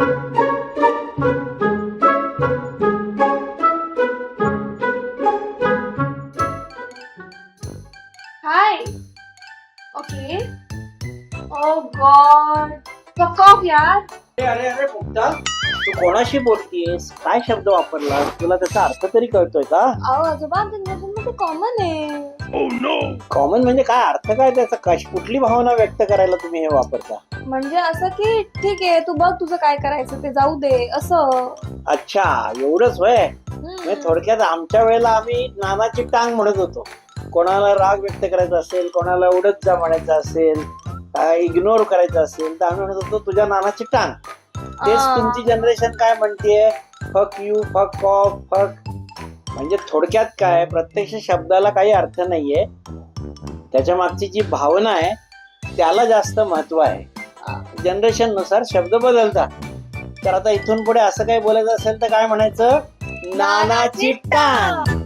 हाय. Okay. ओ God. Fuck off यार. अरे अरे मुक्ता, तू कोणाशी बोलतीयस? काय शब्द वापरला? तुला त्याचा अर्थ तरी कळतोय का? अहो आजोबा, जनरेशन मध्ये कॉमन आहे. कॉमन म्हणजे काय? अर्थ काय त्याचा? कुठली भावना व्यक्त करायला तुम्ही हे वापरता? म्हणजे असं की ठीक आहे, तू बघ तुझं काय करायचं ते, जाऊ दे असं. अच्छा, एवढंच होय. म्हणजे थोडक्यात आमच्या वेळेला आम्ही नानाची टांग म्हणत होतो. कोणाला राग व्यक्त करायचा असेल, कोणाला उडत जा म्हणायचं असेल, इग्नोर करायचं असेल तर आम्ही म्हणत होतो तुझ्या नानाची टांग. तेच तुमची जनरेशन काय म्हणतेय? फक यू, फक ऑफ, फक. म्हणजे थोडक्यात काय, प्रत्यक्ष शब्दाला काही अर्थ नाहीये, त्याच्या मागची जी भावना आहे त्याला जास्त महत्व आहे. जनरेशन नुसार शब्द बदलतात. तर आता इथून पुढे असं काही बोलायचं असेल तर काय म्हणायचं? नानाची टांग.